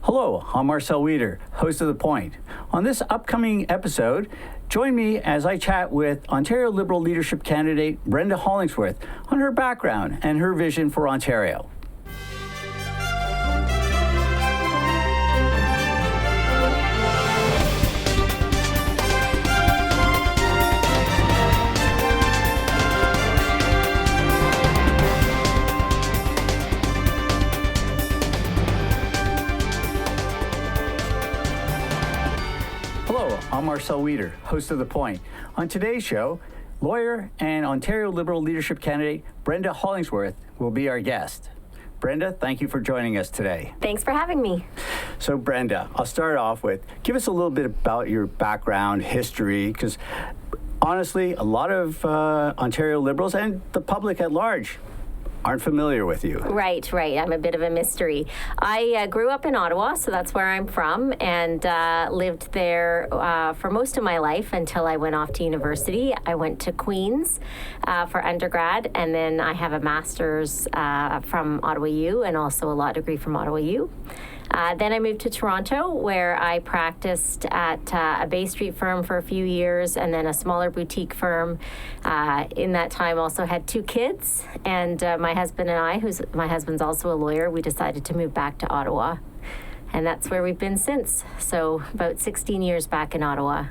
Hello, I'm Marcel Wieder, host of The Point. On this upcoming episode, join me as I chat with Ontario Liberal leadership candidate Brenda Hollingsworth on her background and her vision for Ontario. Hello, I'm Marcel Wieder, host of The Point. On today's show, lawyer and Ontario Liberal leadership candidate Brenda Hollingsworth will be our guest. Brenda, thank you for joining us today. Thanks for having me. So Brenda, I'll start off with, give us a little bit about your background, history, because honestly, a lot of Ontario Liberals and the public at large aren't familiar with you. Right. I'm a bit of a mystery. I grew up in Ottawa, so that's where I'm from, and lived there for most of my life until I went off to university. I went to Queen's for undergrad, and then I have a master's from Ottawa U and also a law degree from Ottawa U. Then I moved to Toronto, where I practiced at a Bay Street firm for a few years and then a smaller boutique firm. In that time, also had 2 kids, and my husband and I, my husband's also a lawyer, we decided to move back to Ottawa, and that's where we've been since. So about 16 years back in Ottawa.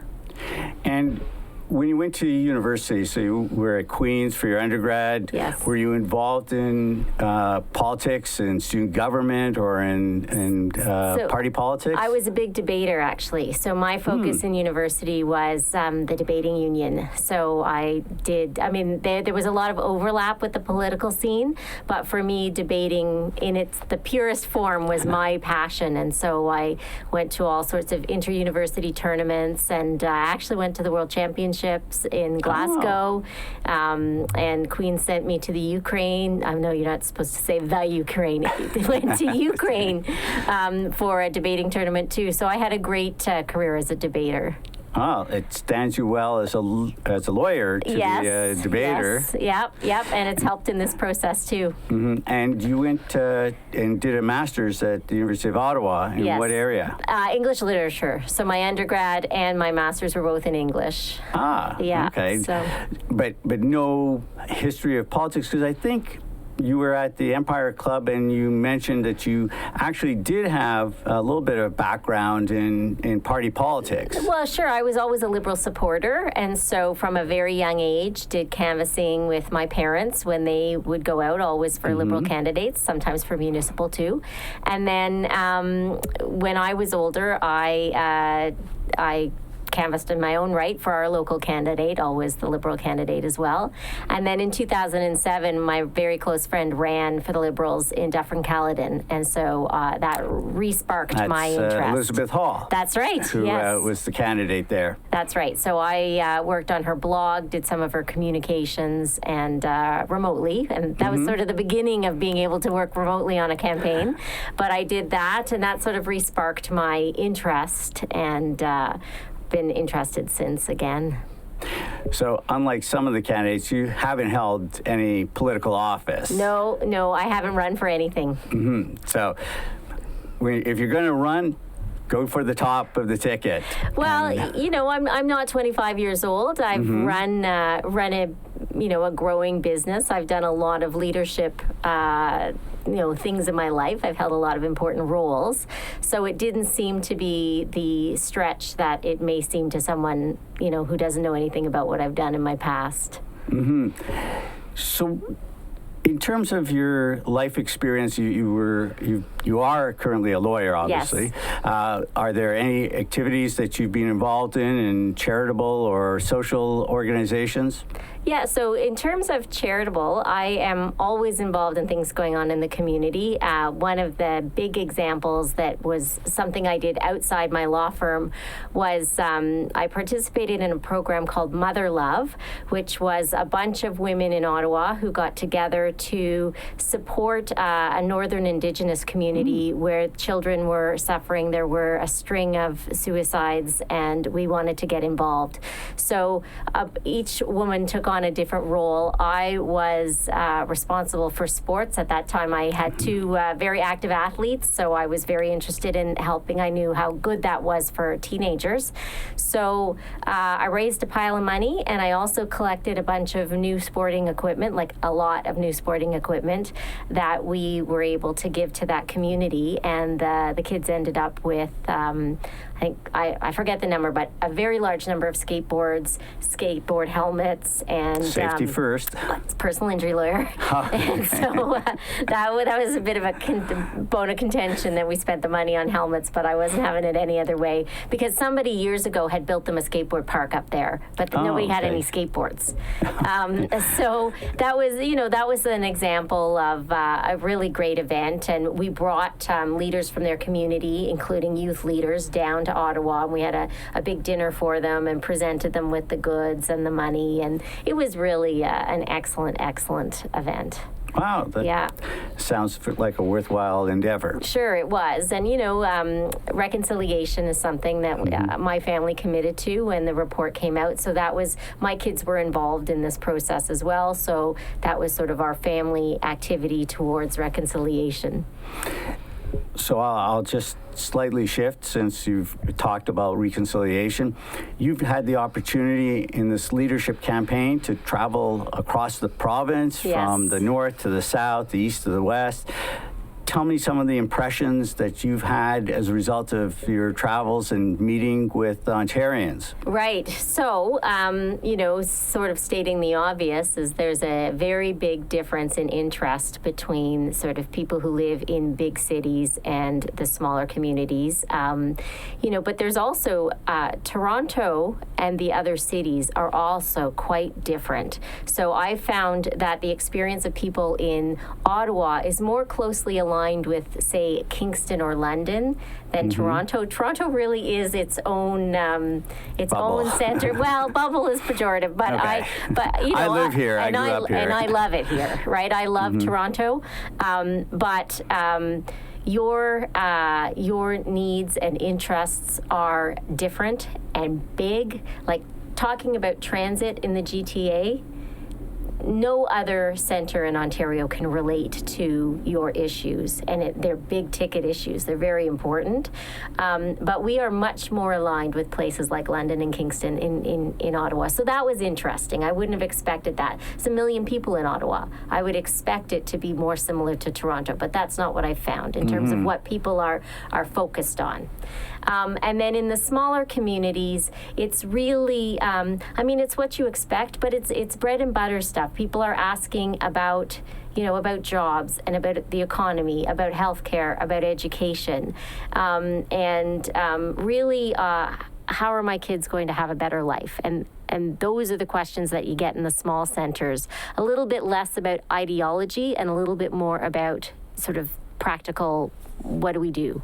And when you went to university, so you were at Queen's for your undergrad. Yes. Were you involved in politics and student government or in party politics? I was a big debater, actually. So my focus in university was the debating union. So there was a lot of overlap with the political scene, but for me, debating in the purest form was my passion. And so I went to all sorts of inter-university tournaments, and I actually went to the World Championships in Glasgow, and Queen sent me to the Ukraine. I know you're not supposed to say the Ukraine. I went to Ukraine for a debating tournament too. So I had a great career as a debater. Oh, it stands you well as a lawyer to be a debater. Yes, yep, and it's helped in this process too. Mm-hmm. And you went and did a master's at the University of Ottawa. In what area? English literature. So my undergrad and my master's were both in English. Yeah. Okay. So. But no history of politics, because I think you were at the Empire Club and you mentioned that you actually did have a little bit of background in party politics. Well, sure. I was always a Liberal supporter, and so from a very young age did canvassing with my parents when they would go out, always for Liberal candidates, sometimes for municipal too. And then when I was older, I canvassed in my own right for our local candidate, always the Liberal candidate as well. And then in 2007, my very close friend ran for the Liberals in Dufferin-Caledon, and so that re-sparked my interest. Elizabeth Hall. That's right, who was the candidate there. That's right. So I worked on her blog, did some of her communications, and remotely, and that was sort of the beginning of being able to work remotely on a campaign. But I did that, and that sort of re-sparked my interest, and been interested since again. So unlike some of the candidates, you haven't held any political office. No, I haven't run for anything. Mm-hmm. So if you're going to run, go for the top of the ticket. Well, I'm not 25 years old. I've run a growing business. I've done a lot of leadership things in my life. I've held a lot of important roles. So it didn't seem to be the stretch that it may seem to someone, who doesn't know anything about what I've done in my past. Mm-hmm. So in terms of your life experience, you are currently a lawyer, obviously. Yes. Are there any activities that you've been involved in charitable or social organizations? Yeah, so in terms of charitable, I am always involved in things going on in the community. One of the big examples that was something I did outside my law firm was I participated in a program called Mother Love, which was a bunch of women in Ottawa who got together to support a Northern Indigenous community community where children were suffering. There were a string of suicides, and we wanted to get involved. So each woman took on a different role. I was responsible for sports. At that time, I had two very active athletes, so I was very interested in helping. I knew how good that was for teenagers. So I raised a pile of money, and I also collected a bunch of new sporting equipment, like a lot of new sporting equipment that we were able to give to that community. And the kids ended up with, I forget the number, but a very large number of skateboards, skateboard helmets, and safety first. Personal injury lawyer. Oh, okay. And so that was a bit of a bone of contention that we spent the money on helmets, but I wasn't having it any other way because somebody years ago had built them a skateboard park up there, but nobody had any skateboards. So that was an example of a really great event, and we brought leaders from their community, including youth leaders, down to Ottawa, and we had a big dinner for them and presented them with the goods and the money, and it was really an excellent event. Wow, that sounds like a worthwhile endeavor. Sure, it was. And, reconciliation is something that my family committed to when the report came out. So my kids were involved in this process as well. So that was sort of our family activity towards reconciliation. So I'll just slightly shift since you've talked about reconciliation. You've had the opportunity in this leadership campaign to travel across the province from the north to the south, the east to the west. Tell me some of the impressions that you've had as a result of your travels and meeting with Ontarians. Right. So, sort of stating the obvious is there's a very big difference in interest between sort of people who live in big cities and the smaller communities. But there's also Toronto and the other cities are also quite different. So I found that the experience of people in Ottawa is more closely aligned with, say, Kingston or London than Toronto. Toronto really is its own center. Well, bubble is pejorative, but okay. I live here. I grew up here, and I love it here. Right, I love Toronto, but. Your needs and interests are different and big. Like talking about transit in the GTA, no other center in Ontario can relate to your issues, and they're big ticket issues. They're very important, but we are much more aligned with places like London and Kingston in Ottawa. So that was interesting. I wouldn't have expected that. It's 1 million people in Ottawa. I would expect it to be more similar to Toronto, but that's not what I found in terms of what people are focused on. And then in the smaller communities, it's really, it's what you expect, but it's bread and butter stuff. People are asking about jobs and about the economy, about healthcare, about education, really, how are my kids going to have a better life? And those are the questions that you get in the small centers. A little bit less about ideology and a little bit more about sort of practical, what do we do?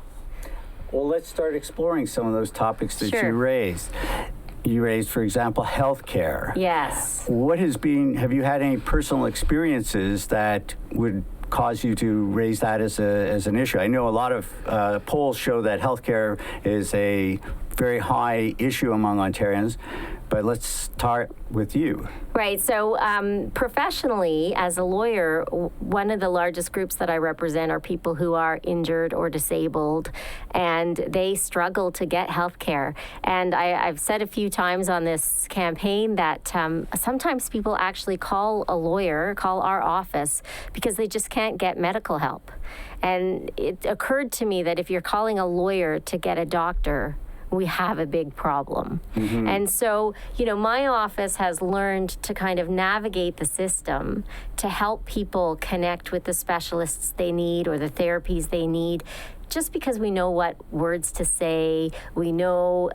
Well, let's start exploring some of those topics that you raised. You raised, for example, healthcare. Yes. Have you had any personal experiences that would cause you to raise that as an issue? I know a lot of polls show that healthcare is a very high issue among Ontarians, but let's start with you. Right. So professionally, as a lawyer, one of the largest groups that I represent are people who are injured or disabled, and they struggle to get health care. And I've said a few times on this campaign that sometimes people actually call our office, because they just can't get medical help. And it occurred to me that if you're calling a lawyer to get a doctor, we have a big problem. And so, my office has learned to kind of navigate the system to help people connect with the specialists they need or the therapies they need, just because we know what words to say. We know,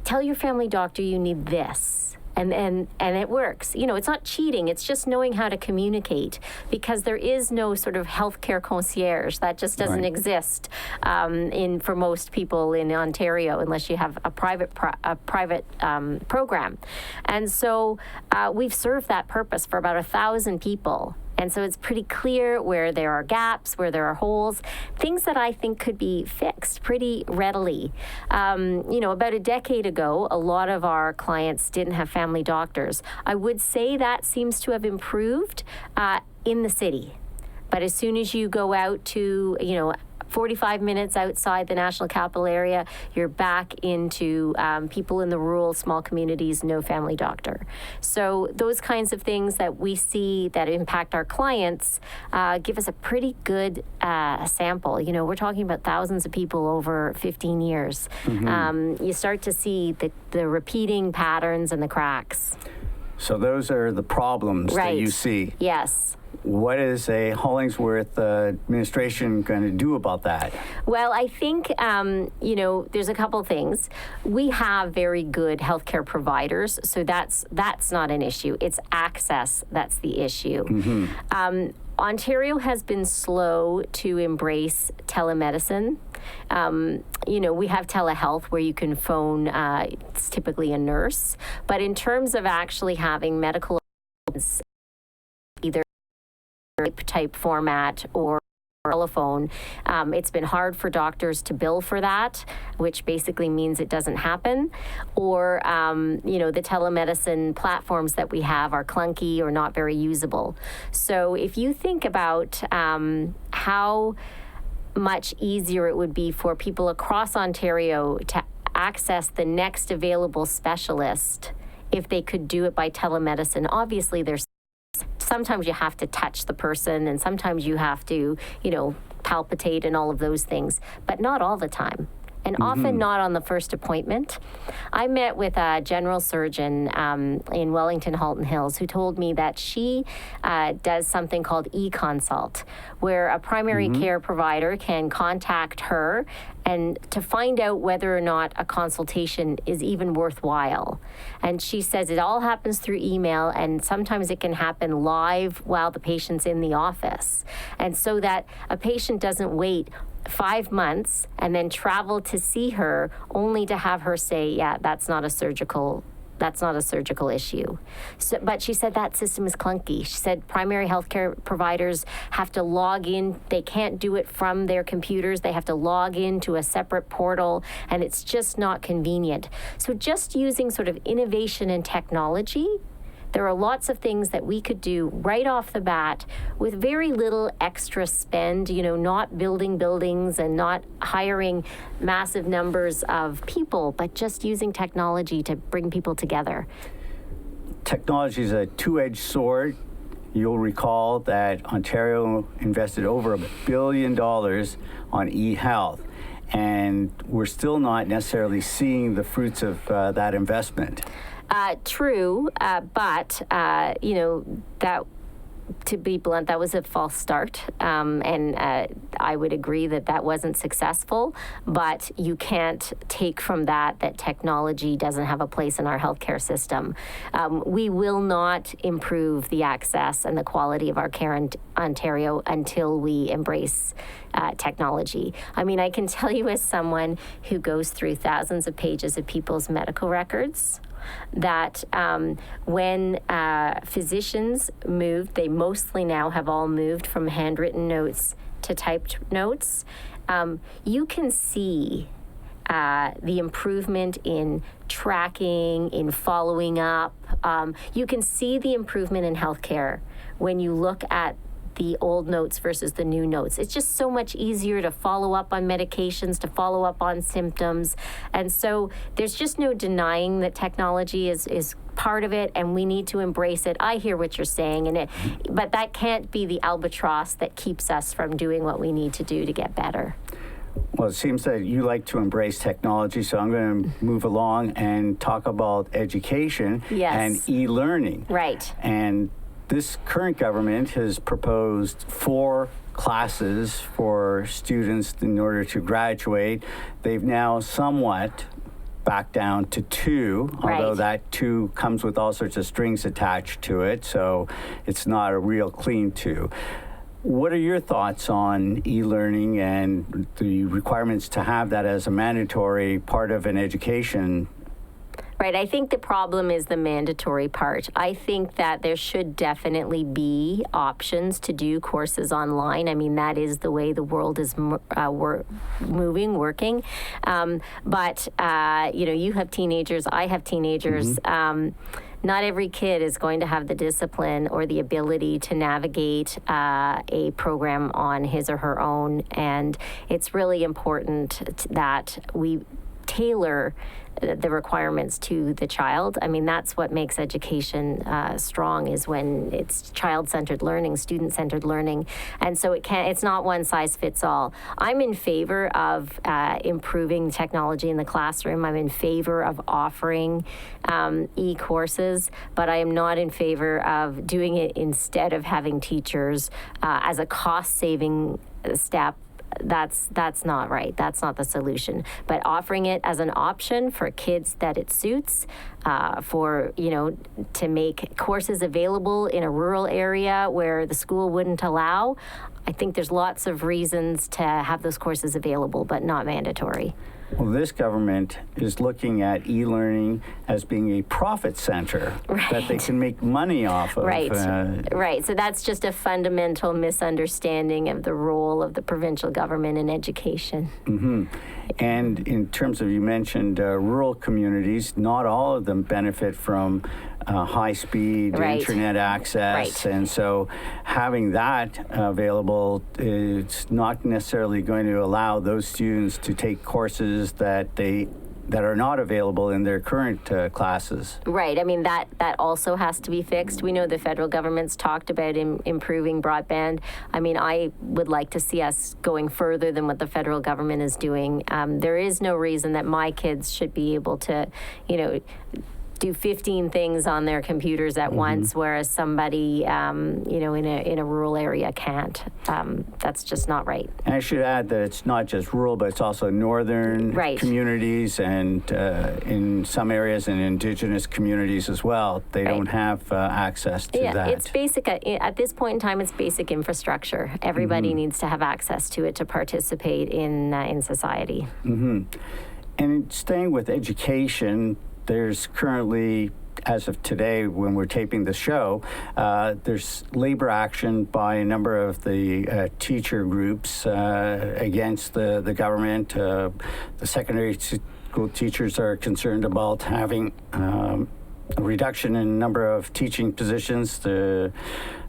tell your family doctor you need this. And it works. It's not cheating. It's just knowing how to communicate, because there is no sort of healthcare concierge. That just doesn't exist for most people in Ontario, unless you have a private program. And so we've served that purpose for about 1,000 people. And so it's pretty clear where there are gaps, where there are holes, things that I think could be fixed pretty readily. About a decade ago, a lot of our clients didn't have family doctors. I would say that seems to have improved in the city. But as soon as you go out to, 45 minutes outside the national capital area, you're back into people in the rural small communities, no family doctor. So those kinds of things that we see that impact our clients give us a pretty good sample. We're talking about thousands of people over 15 years. Mm-hmm. You start to see the repeating patterns and the cracks. So those are the problems right. that you see. Yes. What is a Hollingsworth administration going to do about that? Well, I think, there's a couple things. We have very good healthcare providers, so that's not an issue. It's access that's the issue. Mm-hmm. Ontario has been slow to embrace telemedicine. We have telehealth where you can phone, it's typically a nurse. But in terms of actually having medical either type format or telephone, it's been hard for doctors to bill for that, which basically means it doesn't happen. Or, the telemedicine platforms that we have are clunky or not very usable. So if you think about how much easier it would be for people across Ontario to access the next available specialist if they could do it by telemedicine. Obviously, sometimes you have to touch the person and sometimes you have to, palpitate and all of those things, but not all the time. And often not on the first appointment. I met with a general surgeon in Wellington, Halton Hills, who told me that she does something called e-consult, where a primary care provider can contact her and to find out whether or not a consultation is even worthwhile. And she says it all happens through email, and sometimes it can happen live while the patient's in the office. And so that a patient doesn't wait 5 months and then travel to see her only to have her say, yeah, that's not a surgical issue. So, but she said that system is clunky. She said primary healthcare providers have to log in. They can't do it from their computers. They have to log into a separate portal, and it's just not convenient. So just using sort of innovation and technology, there are lots of things that we could do right off the bat with very little extra spend, not building buildings and not hiring massive numbers of people, but just using technology to bring people together. Technology is a two-edged sword. You'll recall that Ontario invested over $1 billion on e-health, and we're still not necessarily seeing the fruits of that investment. True, but that, to be blunt, that was a false start, and I would agree that wasn't successful, but you can't take from that technology doesn't have a place in our healthcare system. We will not improve the access and the quality of our care in Ontario until we embrace technology. I mean, I can tell you as someone who goes through thousands of pages of people's medical records, that when physicians moved, they mostly now have all moved from handwritten notes to typed notes. You can see the improvement in tracking, in following up. You can see the improvement in healthcare when you look at the old notes versus the new notes. It's just so much easier to follow up on medications, to follow up on symptoms. And so there's just no denying that technology is part of it, and we need to embrace it. I hear what you're saying, but that can't be the albatross that keeps us from doing what we need to do to get better. Well, it seems that you like to embrace technology, so I'm going to move along and talk about education and e-learning. Right. And this current government has proposed 4 classes for students in order to graduate. They've now somewhat backed down to 2, although that 2 comes with all sorts of strings attached to it, so it's not a real clean 2. What are your thoughts on e-learning and the requirements to have that as a mandatory part of an education? Right. I think the problem is the mandatory part. I think that there should definitely be options to do courses online. I mean, that is the way the world is working. But you have teenagers, I have teenagers. Not every kid is going to have the discipline or the ability to navigate a program on his or her own. And it's really important that we tailor the requirements to the child. I mean, that's what makes education strong, is when it's child-centered learning, student-centered learning. And so it's not one size fits all. I'm in favor of improving technology in the classroom. I'm in favor of offering e-courses, but I am not in favor of doing it instead of having teachers as a cost-saving step. That's not right. That's not the solution. But offering it as an option for kids that it suits, to make courses available in a rural area where the school wouldn't allow, I think there's lots of reasons to have those courses available, but not mandatory. Well, this government is looking at e-learning as being a profit center that they can make money off of. Right. So that's just a fundamental misunderstanding of the role of the provincial government in education. Mm-hmm. And in terms of, you mentioned rural communities, not all of them benefit from high-speed internet access. And so having that available is not necessarily going to allow those students to take courses that are not available in their current classes. Right. I mean, that also has to be fixed. We know the federal government's talked about improving broadband. I mean, I would like to see us going further than what the federal government is doing. There is no reason that my kids should be able to, do 15 things on their computers at once, whereas somebody, in a rural area can't. That's just not right. And I should add that it's not just rural, but it's also northern communities, and in some areas in Indigenous communities as well. They don't have access to that. Yeah, it's basic. At this point in time, it's basic infrastructure. Everybody needs to have access to it to participate in society. And staying with education, there's currently, as of today, when we're taping the show, there's labor action by a number of the teacher groups against the government. The secondary school teachers are concerned about having a reduction in number of teaching positions. The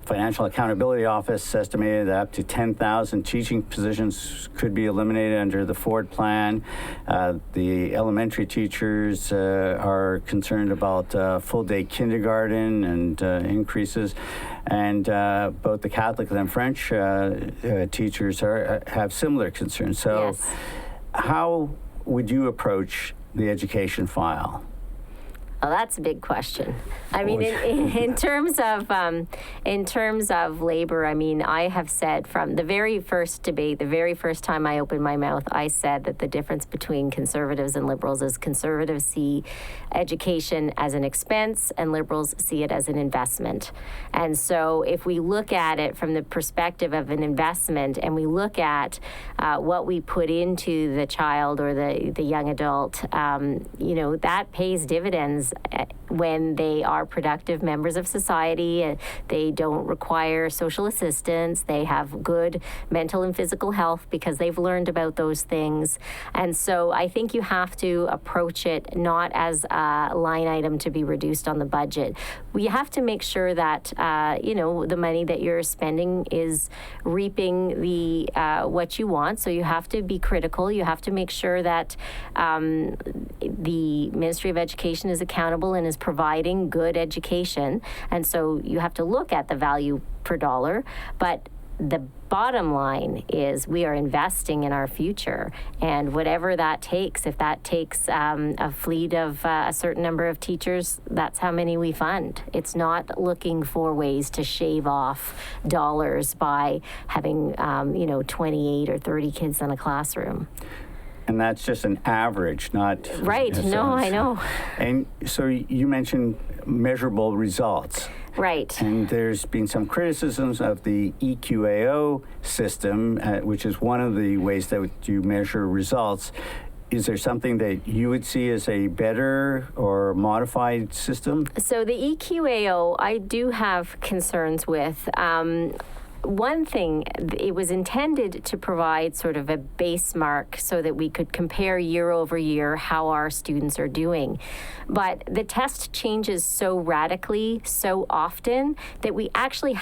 Financial Accountability Office estimated that up to 10,000 teaching positions could be eliminated under the Ford plan. The elementary teachers are concerned about full-day kindergarten and increases. And both the Catholic and French teachers have similar concerns. So how would you approach the education file? Oh, that's a big question. I mean, in terms of labor, I mean, I have said from the very first debate, the very first time I opened my mouth, I said that the difference between conservatives and liberals is conservatives see education as an expense and liberals see it as an investment. And so if we look at it from the perspective of an investment, and we look at what we put into the child or the young adult, that pays dividends when they are productive members of society. They don't require social assistance. They have good mental and physical health because they've learned about those things. And so I think you have to approach it not as a line item to be reduced on the budget. We have to make sure that the money that you're spending is reaping the what you want. So you have to be critical. You have to make sure that the Ministry of Education is accountable and is providing good education. And so you have to look at the value per dollar. But the bottom line is we are investing in our future, and whatever that takes, if that takes a fleet of a certain number of teachers, that's how many we fund. It's not looking for ways to shave off dollars by having 28 or 30 kids in a classroom. And that's just an average, not... Right. No, I know. And so you mentioned measurable results. Right. And there's been some criticisms of the EQAO system, which is one of the ways that you measure results. is there something that you would see as a better or modified system? So the EQAO, I do have concerns with. One thing, it was intended to provide sort of a base mark so that we could compare year over year how our students are doing. But the test changes so radically, so often, that we actually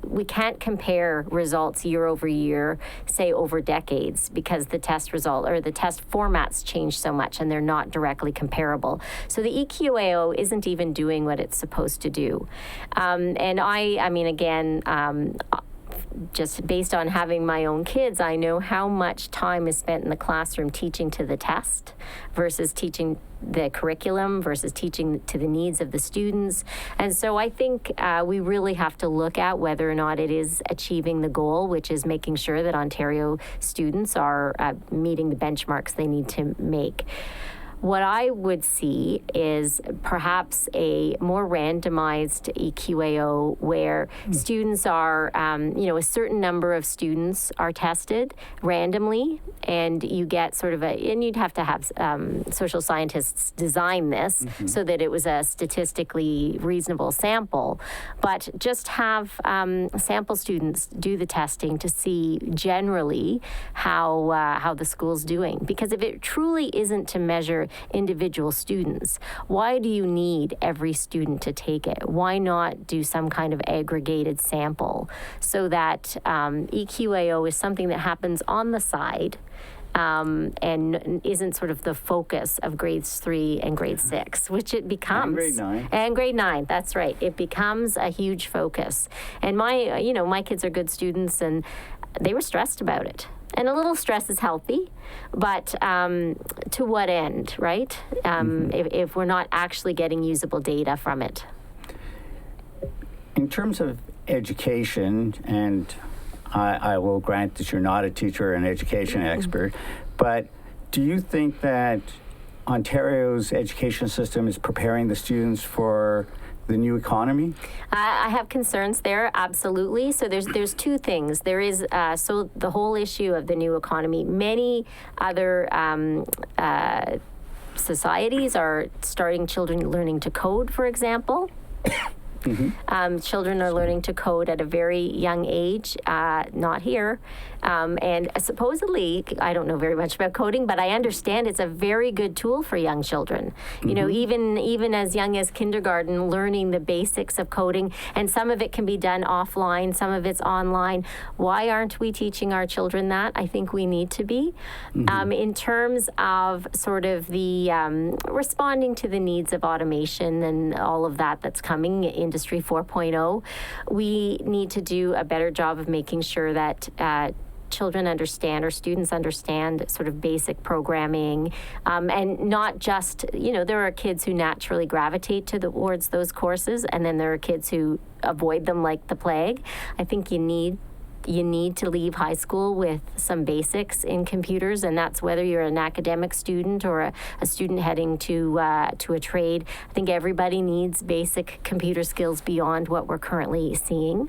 we can't compare results year over year, say over decades, because the test result or the test formats change so much and they're not directly comparable. So the EQAO isn't even doing what it's supposed to do. And I mean, again, just based on having my own kids, I know how much time is spent in the classroom teaching to the test versus teaching the curriculum versus teaching to the needs of the students. And so I think we really have to look at whether or not it is achieving the goal, which is making sure that Ontario students are meeting the benchmarks they need to make. What I would see is perhaps a more randomized EQAO where students are, a certain number of students are tested randomly, and you get sort of and you'd have to have social scientists design this so that it was a statistically reasonable sample, but just have sample students do the testing to see generally how the school's doing. Because if it truly isn't to measure individual students, why do you need every student to take it? Why not do some kind of aggregated sample so that EQAO is something that happens on the side and isn't sort of the focus of grades 3 and grade 6, which it becomes. And grade 9. And grade 9, that's right. It becomes a huge focus. And my kids are good students, and they were stressed about it. And a little stress is healthy, but to what end, right? If we're not actually getting usable data from it. In terms of education, and I will grant that you're not a teacher or an education expert, but do you think that Ontario's education system is preparing the students for the new economy? I have concerns there, absolutely. So there's two things. There is so the whole issue of the new economy. Many other societies are starting children learning to code, for example. Children are learning to code at a very young age, not here. And supposedly, I don't know very much about coding, but I understand it's a very good tool for young children. You know, even as young as kindergarten, learning the basics of coding, and some of it can be done offline, some of it's online. Why aren't we teaching our children that? I think we need to be. In terms of sort of the responding to the needs of automation and all of that's coming, Industry 4.0, we need to do a better job of making sure that children understand or students understand sort of basic programming, and not just, there are kids who naturally gravitate towards those courses, and then there are kids who avoid them like the plague. I think you need to leave high school with some basics in computers, and that's whether you're an academic student or a student heading to a trade. I think everybody needs basic computer skills beyond what we're currently seeing.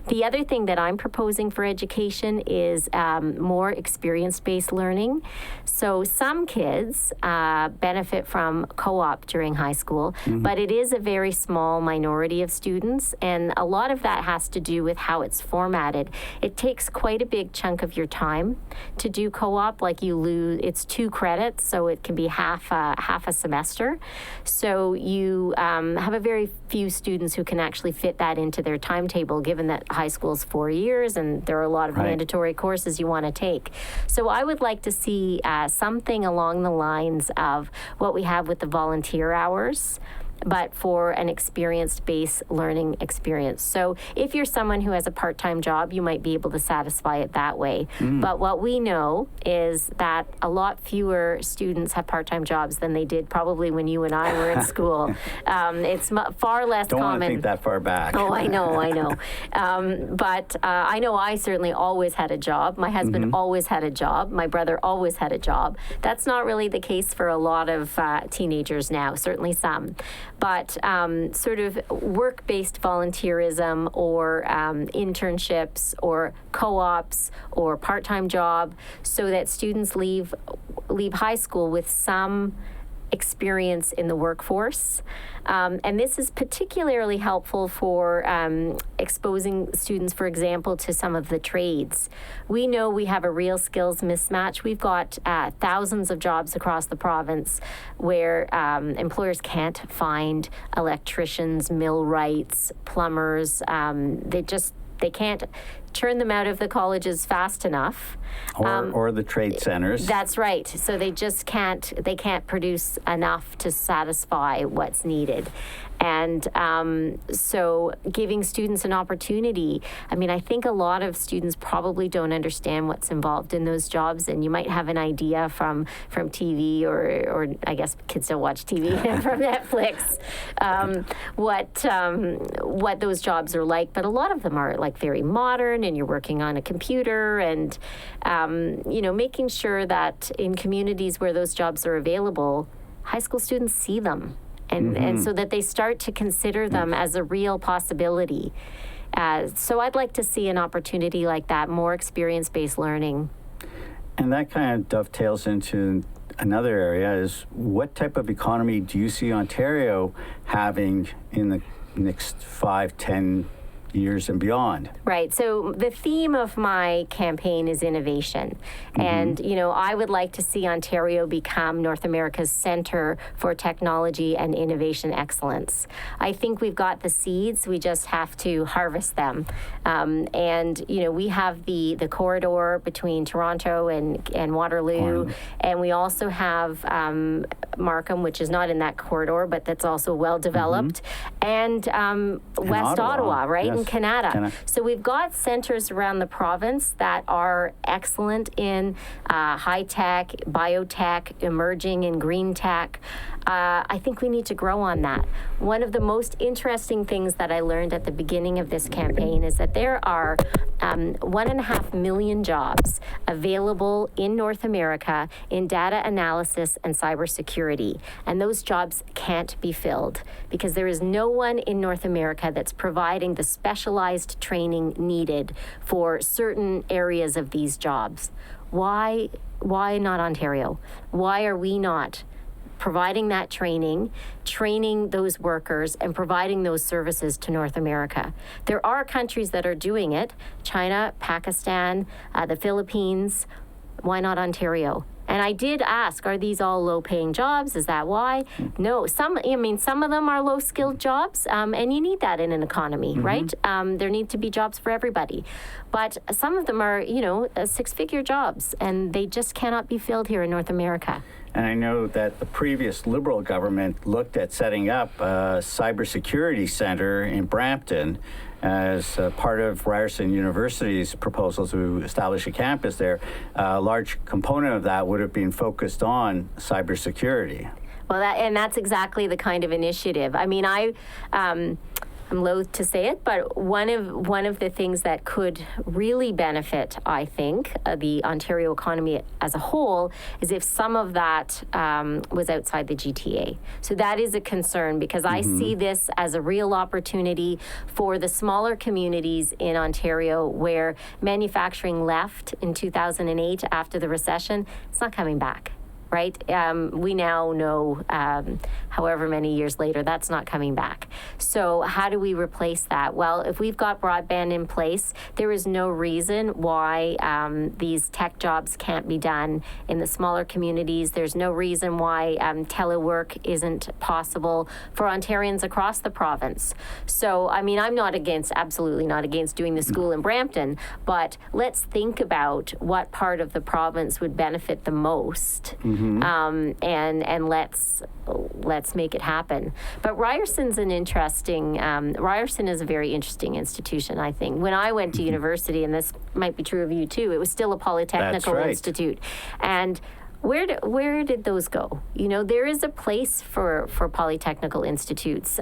The other thing that I'm proposing for education is more experience-based learning. So some kids benefit from co-op during high school, but it is a very small minority of students, and a lot of that has to do with how it's formatted. It takes quite a big chunk of your time to do co-op. Like you lose, it's 2 credits, so it can be half a semester. So you have a very few students who can actually fit that into their timetable, given that high school is 4 years and there are a lot of mandatory courses you want to take. So I would like to see something along the lines of what we have with the volunteer hours, but for an experience-based learning experience. So if you're someone who has a part-time job, you might be able to satisfy it that way. But what we know is that a lot fewer students have part-time jobs than they did probably when you and I were in school. It's far less Don't common. want to think that far back. Oh, I know. But I know I certainly always had a job. My husband always had a job. My brother always had a job. That's not really the case for a lot of teenagers now, certainly some. But sort of work-based volunteerism or internships or co-ops or part-time job, so that students leave leave high school with some experience in the workforce. And this is particularly helpful for exposing students, for example, to some of the trades. We know we have a real skills mismatch. We've got thousands of jobs across the province where employers can't find electricians, millwrights, plumbers. They can't churn them out of the colleges fast enough. Or the trade centers. That's right. So they can't produce enough to satisfy what's needed. And so giving students an opportunity, I mean, I think a lot of students probably don't understand what's involved in those jobs, and you might have an idea from TV or I guess kids don't watch TV, from Netflix, what those jobs are like. But a lot of them are like very modern, and you're working on a computer, and making sure that in communities where those jobs are available, high school students see them. And so that they start to consider them as a real possibility. So I'd like to see an opportunity like that, more experience-based learning. And that kind of dovetails into another area, is what type of economy do you see Ontario having in the next 5-10 years and beyond? Right. So the theme of my campaign is innovation. And, I would like to see Ontario become North America's center for technology and innovation excellence. I think we've got the seeds. We just have to harvest them. We have the corridor between Toronto and Waterloo. And we also have Markham, which is not in that corridor, but that's also well developed. And West Ottawa, right? Yes. In Canada. So we've got centers around the province that are excellent in high tech, biotech, emerging in green tech. I think we need to grow on that. One of the most interesting things that I learned at the beginning of this campaign is that there are 1.5 million jobs available in North America in data analysis and cybersecurity. And those jobs can't be filled because there is no one in North America that's providing the specialized training needed for certain areas of these jobs. Why not Ontario? Why are we not providing that training those workers, and providing those services to North America? There are countries that are doing it: China, Pakistan, the Philippines. Why not Ontario? And I did ask, are these all low-paying jobs? Is that why? No. Some of them are low-skilled jobs, and you need that in an economy, right? There need to be jobs for everybody. But some of them are, six-figure jobs, and they just cannot be filled here in North America. And I know that the previous Liberal government looked at setting up a cybersecurity center in Brampton as part of Ryerson University's proposal to establish a campus there. A large component of that would have been focused on cybersecurity. Well, that's exactly the kind of initiative. I mean, I'm loath to say it, but one of the things that could really benefit, I think, the Ontario economy as a whole, is if some of that was outside the GTA. So that is a concern, because I see this as a real opportunity for the smaller communities in Ontario where manufacturing left in 2008 after the recession. It's not coming back. Right? We now know, however many years later, that's not coming back. So how do we replace that? Well, if we've got broadband in place, there is no reason why these tech jobs can't be done in the smaller communities. There's no reason why telework isn't possible for Ontarians across the province. So, I mean, I'm absolutely not against doing the school in Brampton, but let's think about what part of the province would benefit the most. And let's make it happen. But Ryerson is a very interesting institution, I think. When I went to university, and this might be true of you too, it was still a polytechnical institute. And where did those go? There is a place for polytechnical institutes.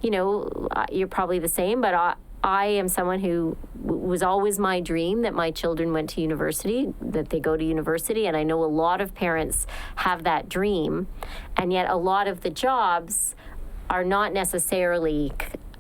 You're probably the same, but I am someone who was always my dream that my children went to university, that they go to university. And I know a lot of parents have that dream. And yet a lot of the jobs are not necessarily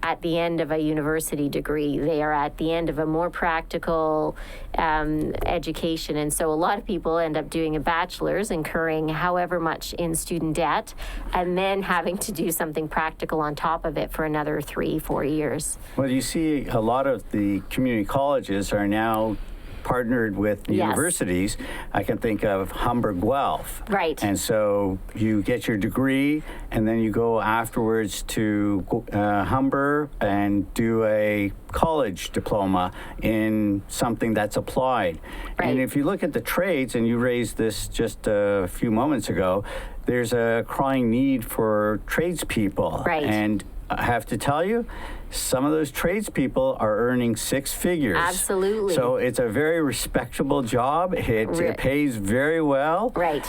at the end of a university degree. They are at the end of a more practical education. And so a lot of people end up doing a bachelor's, incurring however much in student debt, and then having to do something practical on top of it for another 3-4 years. Well, you see a lot of the community colleges are now partnered with universities. I can think of Humber Guelph. Right. And so you get your degree, and then you go afterwards to Humber and do a college diploma in something that's applied. Right. And if you look at the trades, and you raised this just a few moments ago, there's a crying need for tradespeople. Right. And I have to tell you, some of those tradespeople are earning 6 figures. Absolutely. So it's a very respectable job. It pays very well. Right.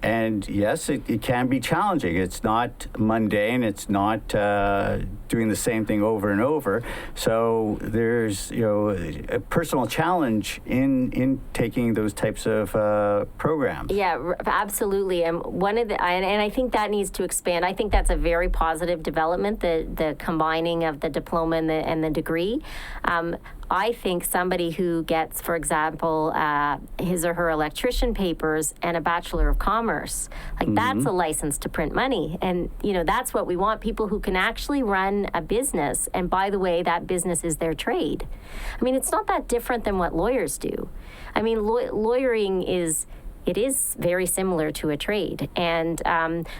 And yes, it can be challenging. It's not mundane. It's not doing the same thing over and over. So there's a personal challenge in taking those types of programs. Yeah, absolutely. And and I think that needs to expand. I think that's a very positive development, the combining of the diploma and the degree. I think somebody who gets, for example, his or her electrician papers and a Bachelor of Commerce, that's a license to print money. And, that's what we want, people who can actually run a business. And by the way, that business is their trade. I mean, it's not that different than what lawyers do. I mean, lawyering is very similar to a trade, and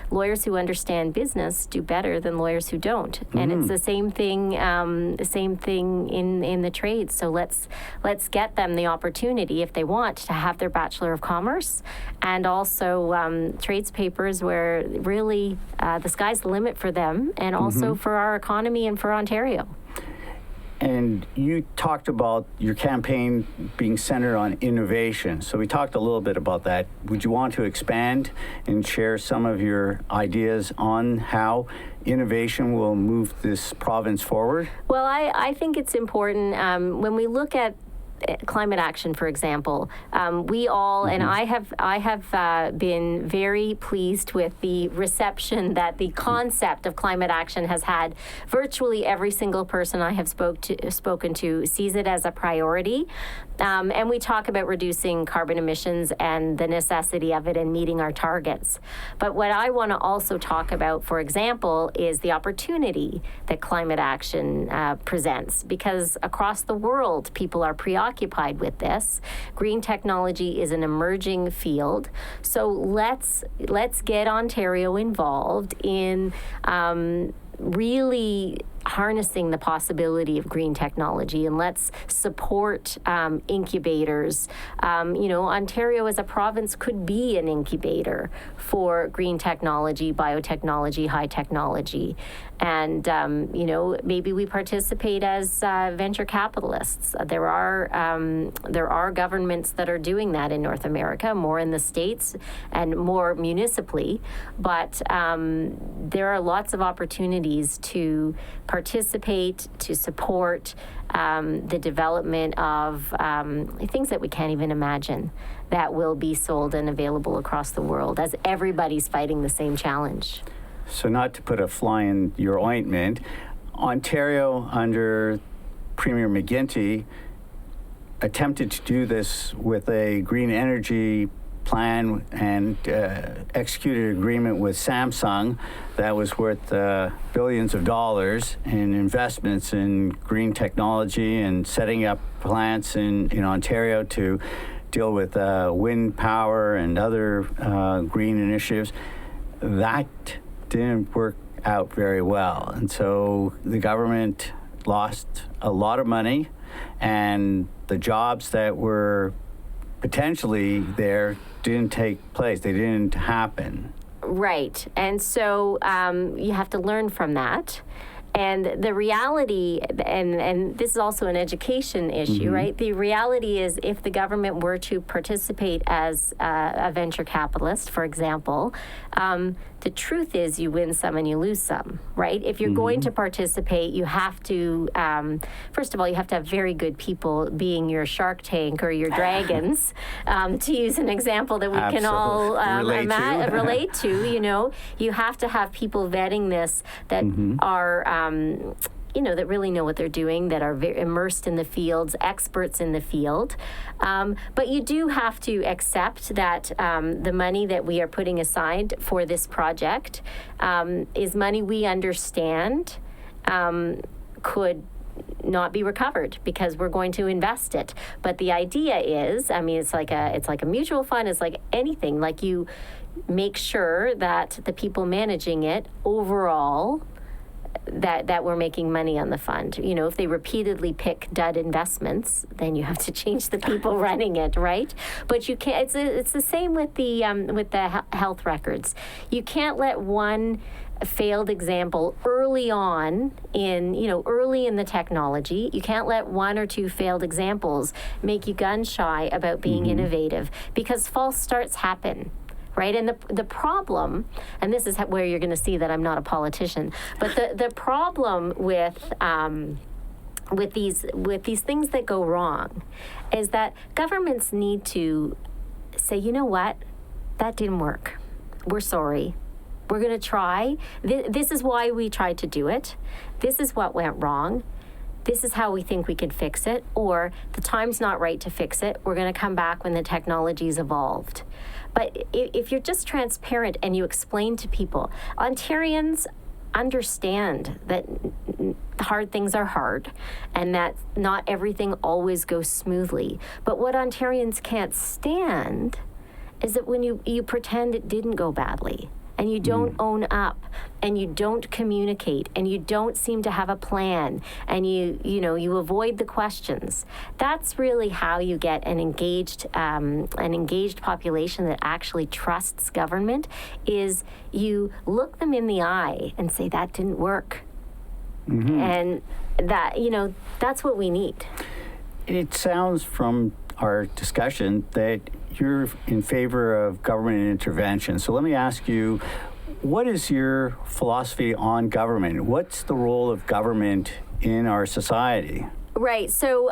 lawyers who understand business do better than lawyers who don't. And it's the same thing in the trades. So let's get them the opportunity, if they want, to have their Bachelor of Commerce, and also trades papers, where really the sky's the limit for them, and also for our economy and for Ontario. And you talked about your campaign being centered on innovation. So we talked a little bit about that. Would you want to expand and share some of your ideas on how innovation will move this province forward? Well, I think it's important when we look at climate action, for example, we all, and I have been very pleased with the reception that the concept of climate action has had. Virtually every single person I have spoken to sees it as a priority. And we talk about reducing carbon emissions and the necessity of it and meeting our targets. But what I want to also talk about, for example, is the opportunity that climate action presents, because across the world, people are preoccupied with this. Green technology is an emerging field. So let's get Ontario involved in really harnessing the possibility of green technology, and let's support incubators. Ontario as a province could be an incubator for green technology, biotechnology, high technology. And, maybe we participate as venture capitalists. There are governments that are doing that in North America, more in the States and more municipally. But there are lots of opportunities to participate, to support the development of things that we can't even imagine that will be sold and available across the world, as everybody's fighting the same challenge. So not to put a fly in your ointment, Ontario under Premier McGuinty attempted to do this with a green energy plan and executed an agreement with Samsung that was worth billions of dollars in investments in green technology and setting up plants in Ontario to deal with wind power and other green initiatives. That didn't work out very well. And so the government lost a lot of money, and the jobs that were potentially there didn't take place. They didn't happen. Right. And so you have to learn from that. And the reality, and this is also an education issue, right? The reality is, if the government were to participate as a venture capitalist, for example, the truth is you win some and you lose some, right? If you're going to participate, you have to, first of all, you have to have very good people being your Shark Tank or your dragons, to use an example that we can all relate to. You have to have people vetting this that are that really know what they're doing, that are immersed in the fields, experts in the field. But you do have to accept that the money that we are putting aside for this project is money we understand could not be recovered because we're going to invest it. But the idea is, it's like a mutual fund. It's like anything. Like, you make sure that the people managing it overall, that we're making money on the fund. If they repeatedly pick dud investments, then you have to change the people running it, right? But you can't. It's the same with the health records. You can't let one failed example early on early in the technology. You can't let one or two failed examples make you gun shy about being innovative, because false starts happen. Right? And the problem, and this is where you're going to see that I'm not a politician, but the problem with these things that go wrong is that governments need to say, you know what, that didn't work. We're sorry. We're going to try. This is why we tried to do it. This is what went wrong. This is how we think we could fix it, or the time's not right to fix it. We're going to come back when the technology's evolved. But if you're just transparent and you explain to people, Ontarians understand that hard things are hard and that not everything always goes smoothly. But what Ontarians can't stand is that when you pretend it didn't go badly, and you don't own up, and you don't communicate, and you don't seem to have a plan, and you avoid the questions. That's really how you get an engaged population that actually trusts government. Is you look them in the eye and say, that didn't work, and that's what we need. It sounds from our discussion that you're in favor of government intervention. So let me ask you, what is your philosophy on government? What's the role of government in our society? Right. So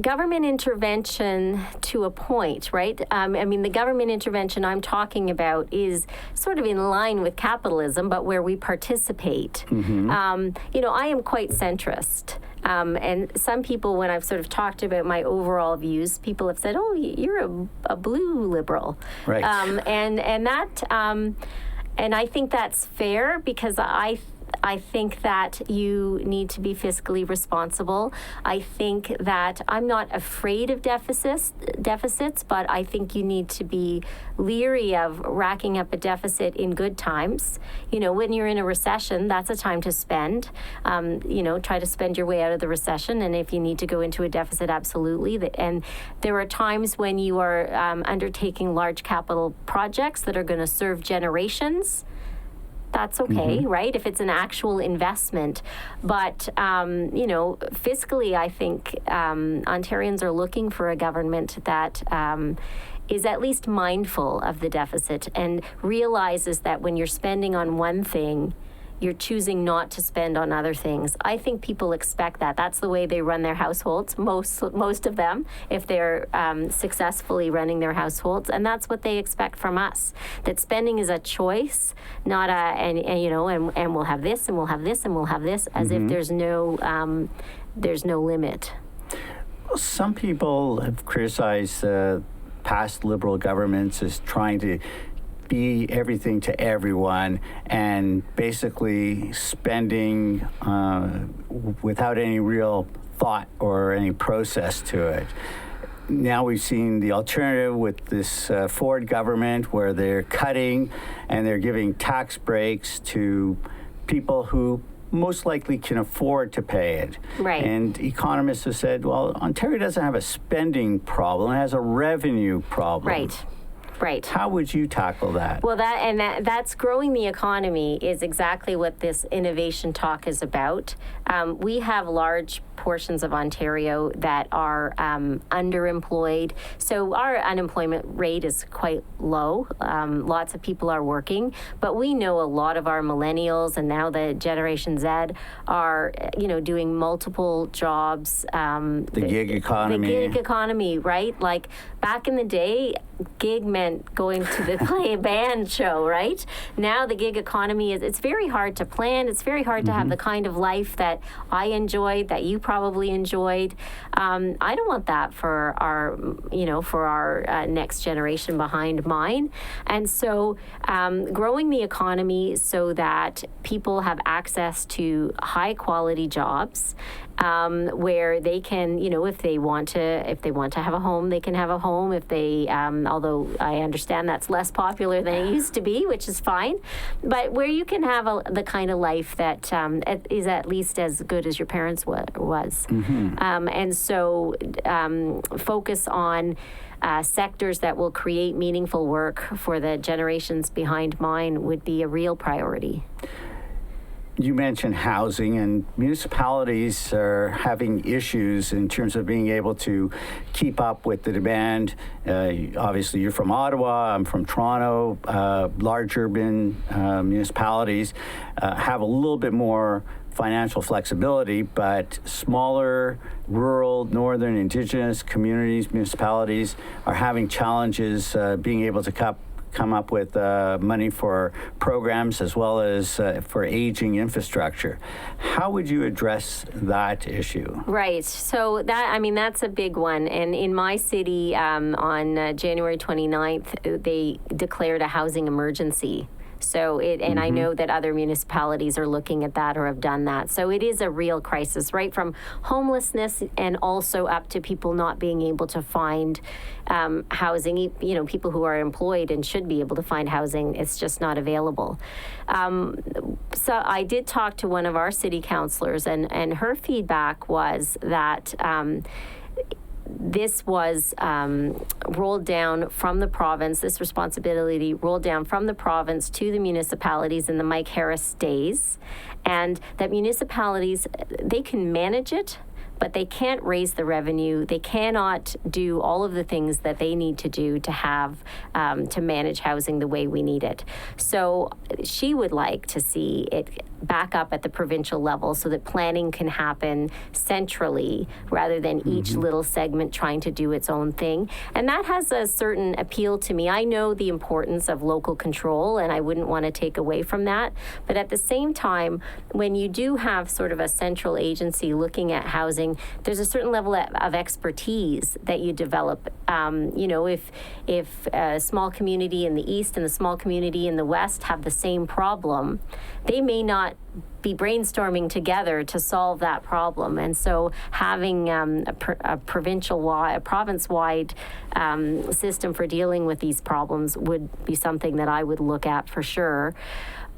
government intervention to a point, right? The government intervention I'm talking about is sort of in line with capitalism, but where we participate. I am quite centrist. And some people, when I've sort of talked about my overall views, people have said, "Oh, you're a blue liberal," right? And I think that's fair, because I think that you need to be fiscally responsible. I think that I'm not afraid of deficits, but I think you need to be leery of racking up a deficit in good times. When you're in a recession, that's a time to spend. Try to spend your way out of the recession. And if you need to go into a deficit, absolutely. And there are times when you are undertaking large capital projects that are going to serve generations. That's okay, right? If it's an actual investment. But, fiscally, I think Ontarians are looking for a government that is at least mindful of the deficit and realizes that when you're spending on one thing, you're choosing not to spend on other things. I think people expect that. That's the way they run their households, most of them, if they're successfully running their households. And that's what they expect from us. That spending is a choice, not and we'll have this, and we'll have this, and we'll have this, as if there's no limit. Some people have criticized past Liberal governments as trying to be everything to everyone and basically spending without any real thought or any process to it. Now we've seen the alternative with this Ford government, where they're cutting and they're giving tax breaks to people who most likely can afford to pay it. Right. And economists have said, well, Ontario doesn't have a spending problem, it has a revenue problem. Right. Right. How would you tackle that? Well, that's growing the economy is exactly what this innovation talk is about. We have large portions of Ontario that are underemployed. So our unemployment rate is quite low. Lots of people are working, but we know a lot of our millennials and now the Generation Z are, doing multiple jobs. The gig economy. The gig economy, right? Like back in the day, gig meant going to the play band show, right? Now the gig economy it's very hard to plan. It's very hard to have the kind of life that I enjoyed, that you probably enjoyed. I don't want that for our, next generation behind mine. And so growing the economy so that people have access to high quality jobs, where they can, if they want to have a home, they can have a home. If they, although I understand that's less popular than it used to be, which is fine, but where you can have the kind of life that is at least as good as your parents was. And so focus on sectors that will create meaningful work for the generations behind mine would be a real priority. You mentioned housing, and municipalities are having issues in terms of being able to keep up with the demand. Obviously, you're from Ottawa, I'm from Toronto. Large urban municipalities have a little bit more financial flexibility, but smaller, rural, northern, indigenous communities, municipalities are having challenges being able to come up with money for programs as well as for aging infrastructure. How would you address that issue? Right. So that's a big one. And in my city, on January 29th, they declared a housing emergency. So and I know that other municipalities are looking at that or have done that. So it is a real crisis, right? From homelessness and also up to people not being able to find housing. People who are employed and should be able to find housing, it's just not available. So I did talk to one of our city councilors, and her feedback was that this was rolled down from the province, this responsibility rolled down from the province to the municipalities in the Mike Harris days, and that municipalities, they can manage it, but they can't raise the revenue. They cannot do all of the things that they need to do to have to manage housing the way we need it. So she would like to see it back up at the provincial level so that planning can happen centrally rather than each little segment trying to do its own thing. And that has a certain appeal to me. I know the importance of local control, and I wouldn't want to take away from that. But at the same time, when you do have sort of a central agency looking at housing, there's a certain level of expertise that you develop. If a small community in the east and a small community in the west have the same problem, they may not be brainstorming together to solve that problem. And so having a province-wide system for dealing with these problems would be something that I would look at for sure.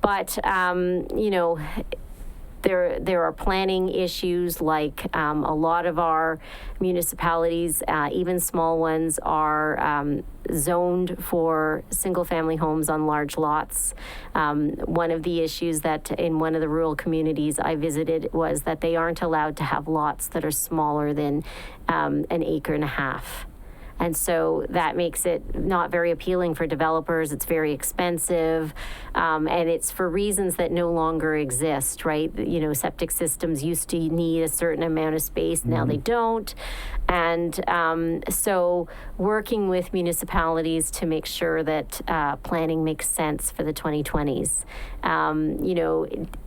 But, there are planning issues, like a lot of our municipalities, even small ones, are zoned for single-family homes on large lots. One of the issues that in one of the rural communities I visited was that they aren't allowed to have lots that are smaller than an acre and a half. And so that makes it not very appealing for developers. It's very expensive, and it's for reasons that no longer exist, right? Septic systems used to need a certain amount of space. Now they don't. And so working with municipalities to make sure that planning makes sense for the 2020s.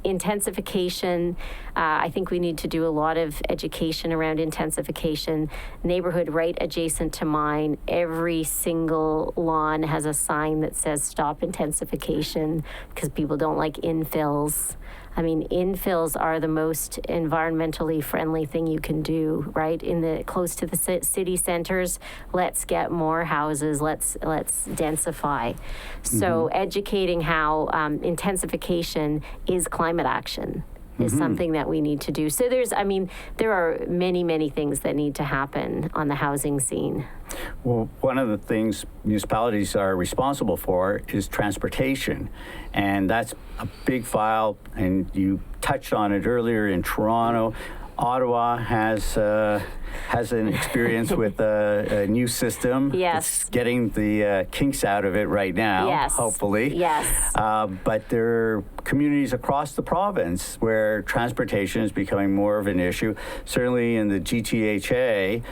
Intensification, I think we need to do a lot of education around intensification. Neighborhood right adjacent to mine, every single lawn has a sign that says stop intensification because people don't like infills. I mean, infills are the most environmentally friendly thing you can do, right? Close to the city centers, let's get more houses, let's densify. So educating how intensification is climate action is something that we need to do. So there are many, many things that need to happen on the housing scene. Well, one of the things municipalities are responsible for is transportation, and that's a big file, and you touched on it earlier in Toronto. Ottawa has has an experience with a new system. Yes. It's getting the kinks out of it right now, Yes. hopefully. Yes. But there are communities across the province where transportation is becoming more of an issue. Certainly in the GTHA,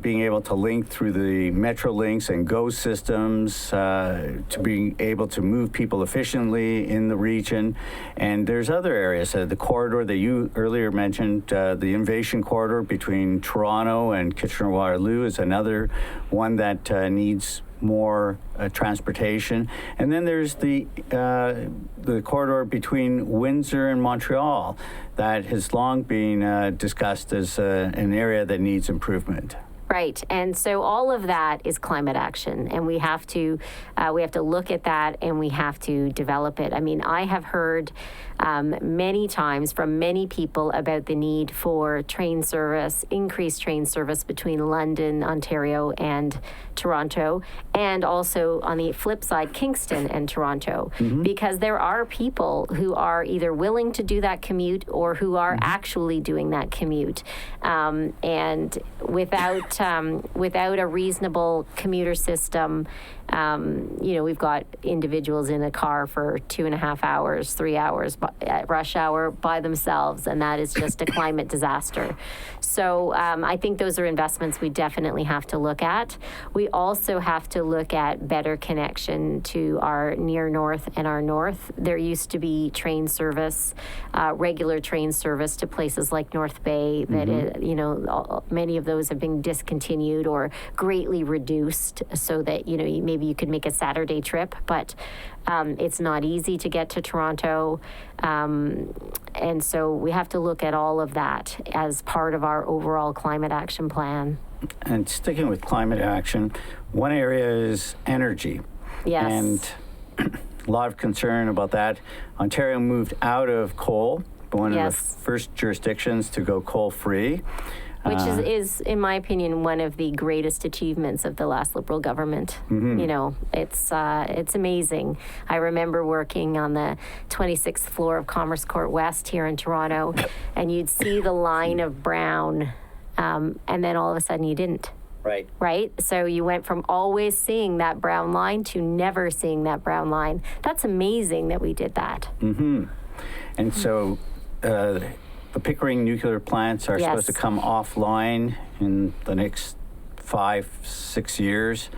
being able to link through the Metrolinks and GO systems to being able to move people efficiently in the region. And there's other areas, the corridor that you earlier mentioned, the Innovation Corridor between Toronto and Kitchener-Waterloo is another one that needs more transportation. And then there's the corridor between Windsor and Montreal that has long been discussed as an area that needs improvement. Right, and so all of that is climate action, and we have to look at that, and we have to develop it. I mean, I have heard many times from many people about the need for train service, increased train service between London, Ontario, and Toronto, and also on the flip side, Kingston and Toronto, because there are people who are either willing to do that commute or who are actually doing that commute, and without a reasonable commuter system, we've got individuals in a car for 2.5 hours, 3 hours at rush hour by themselves, and that is just a climate disaster. So I think those are investments we definitely have to look at. We also have to look at better connection to our near north and our north. There used to be train service, regular train service to places like North Bay that, many of those have been discontinued or greatly reduced so that, maybe you could make a Saturday trip, but it's not easy to get to Toronto. And so we have to look at all of that as part of our overall climate action plan. And sticking with climate action, one area is energy. Yes. And a lot of concern about that. Ontario moved out of coal, one of the first jurisdictions to go coal-free. Which is, in my opinion, one of the greatest achievements of the last Liberal government. It's amazing. I remember working on the 26th floor of Commerce Court West here in Toronto, and you'd see the line of brown, and then all of a sudden you didn't. Right? So you went from always seeing that brown line to never seeing that brown line. That's amazing that we did that. And so the Pickering nuclear plants are supposed to come offline in the next 5-6 years.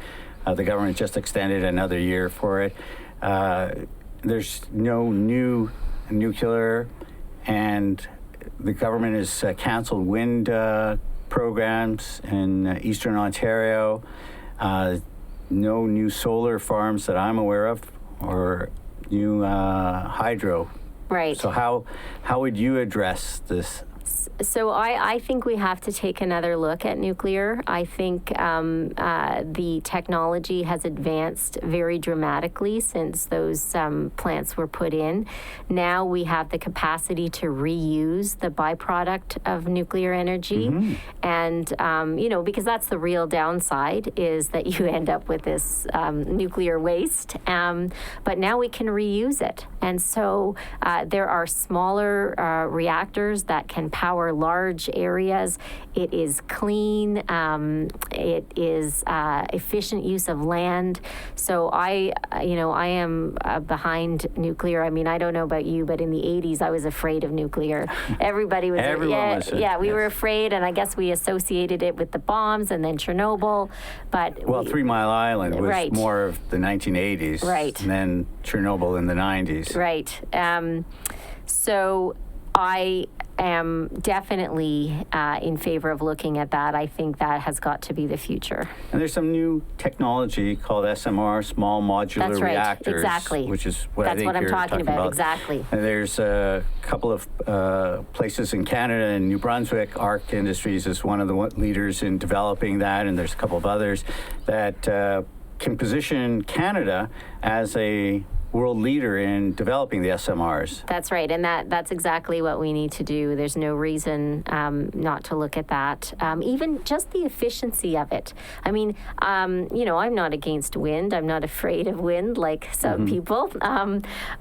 The government just extended another year for it. There's no new nuclear, and the government has canceled wind programs in Eastern Ontario. No new solar farms that I'm aware of, or new hydro. Right. So how would you address this? So I think we have to take another look at nuclear. I think the technology has advanced very dramatically since those plants were put in. Now we have the capacity to reuse the byproduct of nuclear energy. And, because that's the real downside, is that you end up with this nuclear waste. But now we can reuse it. And so there are smaller reactors that can power large areas. It is clean. It is efficient use of land. So I am behind nuclear. I mean, I don't know about you, but in the 80s, I was afraid of nuclear. Everybody was. We were afraid, and I guess we associated it with the bombs and then Chernobyl. But 3 Mile Island was more of the 1980s, and then Chernobyl in the 90s. Right. So I am definitely in favor of looking at that. I think that has got to be the future. And there's some new technology called SMR, small modular reactors. Exactly. Which is what That's I think what I'm you're talking about. Exactly. And there's a couple of places in Canada and New Brunswick. ARC Industries is one of the leaders in developing that, and there's a couple of others that can position Canada as a world leader in developing the SMRs. That's right, and that's exactly what we need to do. There's no reason not to look at that. Even just the efficiency of it. I mean, I'm not against wind. I'm not afraid of wind like some people.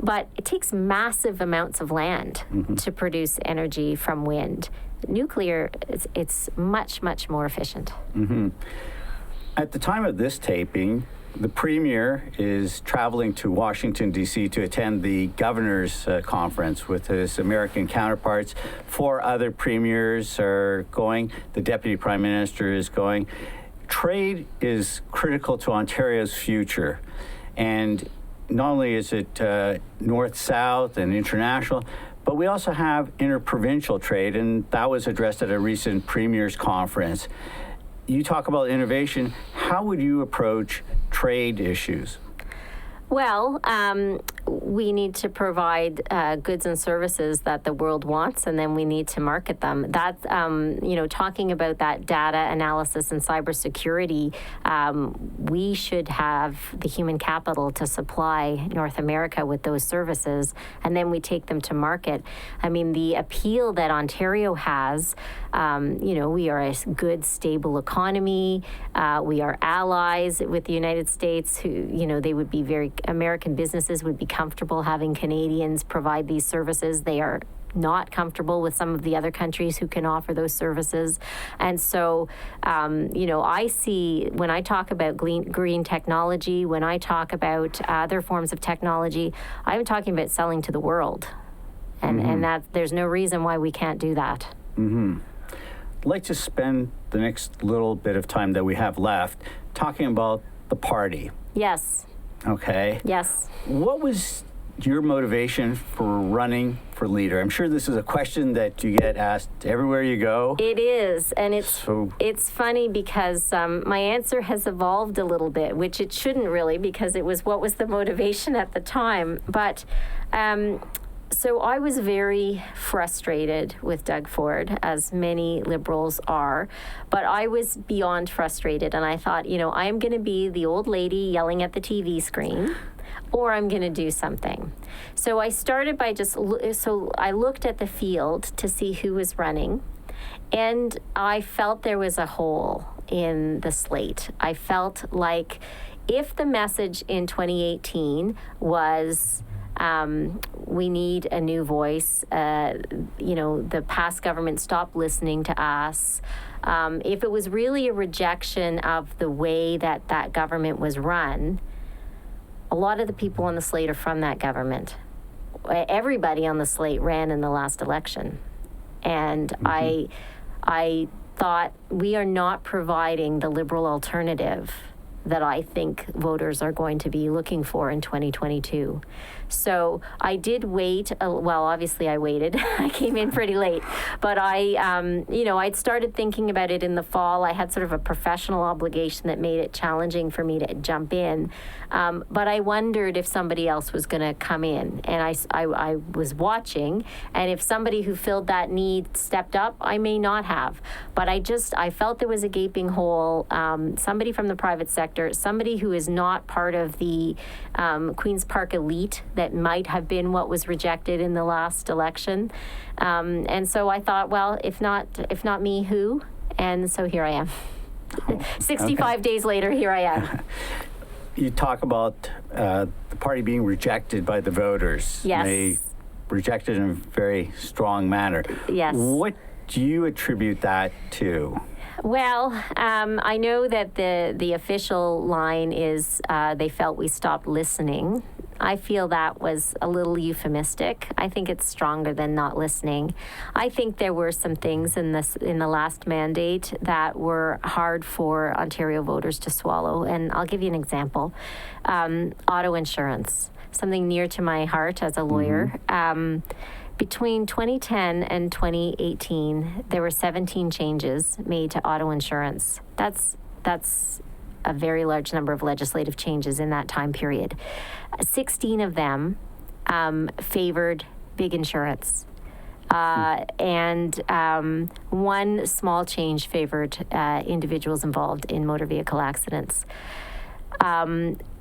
But it takes massive amounts of land to produce energy from wind. Nuclear, it's much, much more efficient. At the time of this taping, the Premier is traveling to Washington, D.C. to attend the Governor's Conference with his American counterparts. 4 other premiers are going. The Deputy Prime Minister is going. Trade is critical to Ontario's future. And not only is it north-south and international, but we also have interprovincial trade, and that was addressed at a recent Premier's Conference. You talk about innovation. How would you approach trade issues? Well, we need to provide goods and services that the world wants, and then we need to market them. That's, talking about that data analysis and cybersecurity, we should have the human capital to supply North America with those services, and then we take them to market. I mean, the appeal that Ontario has, we are a good, stable economy. We are allies with the United States who, they would be American businesses would be comfortable having Canadians provide these services. They are not comfortable with some of the other countries who can offer those services. And so, I see when I talk about green technology, when I talk about other forms of technology, I'm talking about selling to the world. And that there's no reason why we can't do that. I'd like to spend the next little bit of time that we have left talking about the party. Yes. Okay. Yes. What was your motivation for running for leader? I'm sure this is a question that you get asked everywhere you go. It is, and it's funny because my answer has evolved a little bit, which it shouldn't really, because it was what was the motivation at the time. But so I was very frustrated with Doug Ford, as many Liberals are, but I was beyond frustrated, and I thought, I'm going to be the old lady yelling at the TV screen, or I'm going to do something. So I started by I looked at the field to see who was running, and I felt there was a hole in the slate. I felt like if the message in 2018 was we need a new voice. The past government stopped listening to us. If it was really a rejection of the way that government was run, a lot of the people on the slate are from that government. Everybody on the slate ran in the last election. And I thought we are not providing the Liberal alternative that I think voters are going to be looking for in 2022. So I did wait. Obviously I waited. I came in pretty late, but I'd started thinking about it in the fall. I had sort of a professional obligation that made it challenging for me to jump in. But I wondered if somebody else was going to come in, and I was watching, and if somebody who filled that need stepped up, I may not have. But I felt there was a gaping hole, somebody from the private sector, somebody who is not part of the Queen's Park elite that might have been what was rejected in the last election. And so I thought, well, if not me, who? And so here I am. 65 days later, here I am. You talk about the party being rejected by the voters. Yes. They rejected in a very strong manner. Yes. What do you attribute that to? Well, I know that the official line is they felt we stopped listening. I feel that was a little euphemistic. I think it's stronger than not listening. I think there were some things in the last mandate that were hard for Ontario voters to swallow, and I'll give you an example. Auto insurance, something near to my heart as a lawyer. Between 2010 and 2018, there were 17 changes made to auto insurance. That's a very large number of legislative changes in that time period. 16 of them favored big insurance. And one small change favored individuals involved in motor vehicle accidents.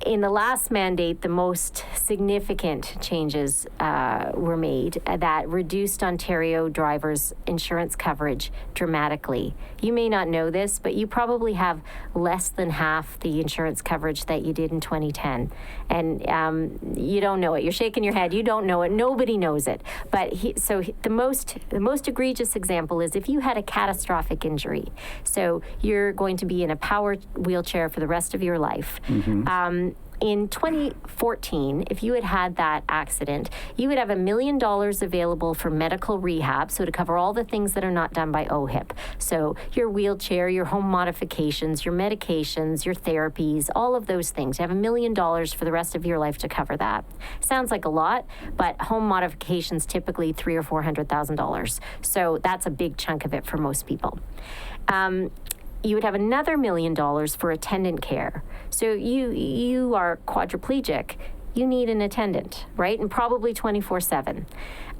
In the last mandate, the most significant changes were made that reduced Ontario drivers' insurance coverage dramatically. You may not know this, but you probably have less than half the insurance coverage that you did in 2010. And you don't know it. You're shaking your head. You don't know it. Nobody knows it. But the most egregious example is if you had a catastrophic injury. So you're going to be in a power wheelchair for the rest of your life. In 2014, if you had that accident, you would have $1 million available for medical rehab, so to cover all the things that are not done by OHIP. So your wheelchair, your home modifications, your medications, your therapies, all of those things. You have $1 million for the rest of your life to cover that. Sounds like a lot, but home modifications typically $300,000 or $400,000. So that's a big chunk of it for most people. You would have another $1 million for attendant care. So you are quadriplegic, you need an attendant, right? And probably 24/7.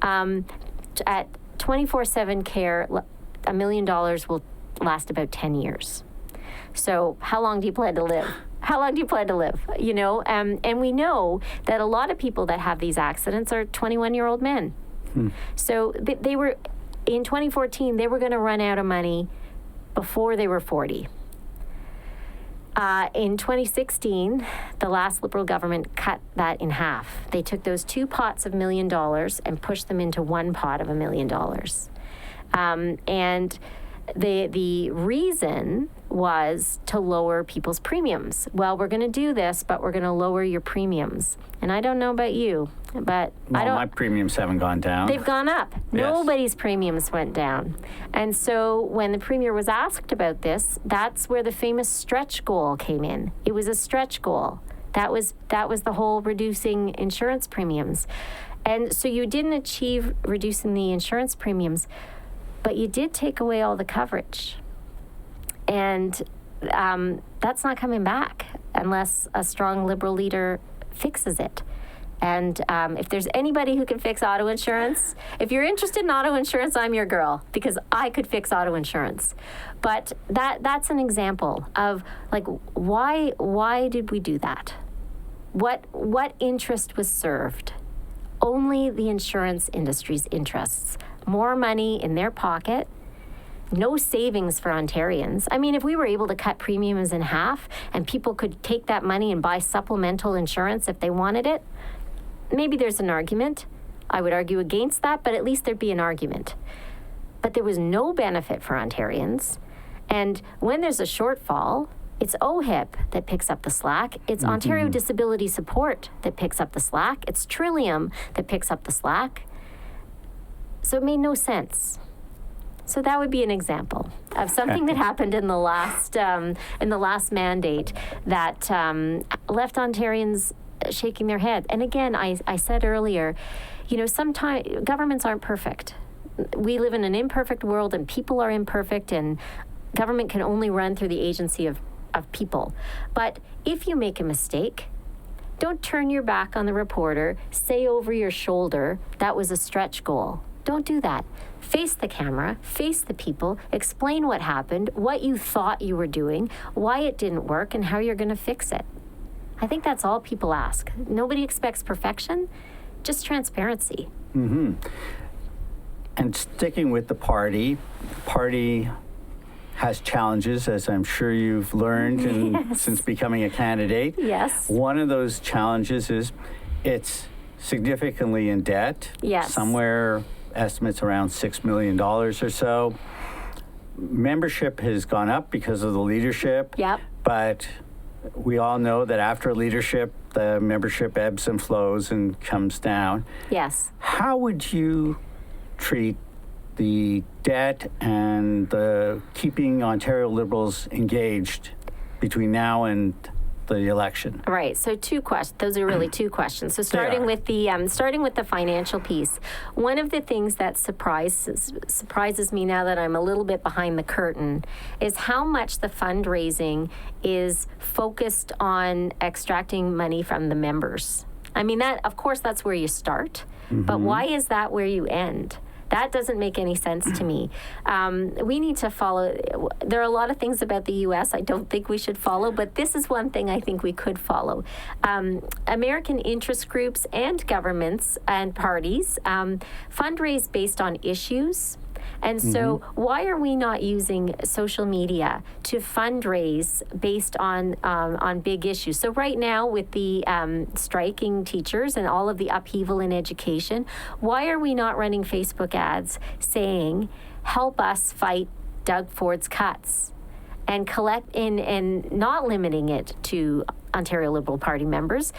At 24/7 care, $1 million will last about 10 years. So how long do you plan to live? How long do you plan to live? You know, and we know that a lot of people that have these accidents are 21-year-old men. So they were, in 2014, they were going to run out of money before they were 40. In 2016, the last Liberal government cut that in half. They took those two pots of $1 million and pushed them into one pot of $1 million. And the reason was to lower people's premiums. Well, we're going to do this, but we're going to lower your premiums. And I don't know about you, but my premiums haven't gone down. They've gone up. Yes. Nobody's premiums went down. And so when the Premier was asked about this, that's where the famous stretch goal came in. It was a stretch goal. That was the whole reducing insurance premiums. And so you didn't achieve reducing the insurance premiums, but you did take away all the coverage. And that's not coming back unless a strong Liberal leader fixes it. And if there's anybody who can fix auto insurance, if you're interested in auto insurance, I'm your girl, because I could fix auto insurance. But that's an example of, like, why did we do that? What interest was served? Only the insurance industry's interests. More money in their pocket. No savings for Ontarians. I mean, if we were able to cut premiums in half and people could take that money and buy supplemental insurance if they wanted it, maybe there's an argument. I would argue against that, but at least there'd be an argument. But there was no benefit for Ontarians. And when there's a shortfall, it's OHIP that picks up the slack. It's Ontario Disability Support that picks up the slack. It's Trillium that picks up the slack. So it made no sense. So that would be an example of something that happened in the last mandate that left Ontarians shaking their head. And again, I said earlier, you know, sometimes governments aren't perfect. We live in an imperfect world, and people are imperfect, and government can only run through the agency of people. But if you make a mistake, don't turn your back on the reporter, say over your shoulder, that was a stretch goal. Don't do that. Face the camera, face the people, explain what happened, what you thought you were doing, why it didn't work, and how you're going to fix it. I think that's all people ask. Nobody expects perfection, just transparency. Mm-hmm. And sticking with the party has challenges, as I'm sure you've learned since becoming a candidate. Yes. One of those challenges is it's significantly in debt. Yes. Somewhere, estimates around $6 million or so. Membership has gone up because of the leadership. Yep. But we all know that after leadership, the membership ebbs and flows and comes down. Yes. How would you treat the debt and the keeping Ontario Liberals engaged between now and the election? Right. So two questions. Those are really two questions. So starting with the financial piece, one of the things that surprises me now that I'm a little bit behind the curtain is how much the fundraising is focused on extracting money from the members. I mean, that, of course, that's where you start, but why is that where you end? That doesn't make any sense to me. We need to follow. There are a lot of things about the U.S. I don't think we should follow, but this is one thing I think we could follow. American interest groups and governments and parties fundraise based on issues. And so why are we not using social media to fundraise based on big issues? So right now with the striking teachers and all of the upheaval in education, why are we not running Facebook ads saying, help us fight Doug Ford's cuts? And collect in and not limiting it to Ontario Liberal Party members,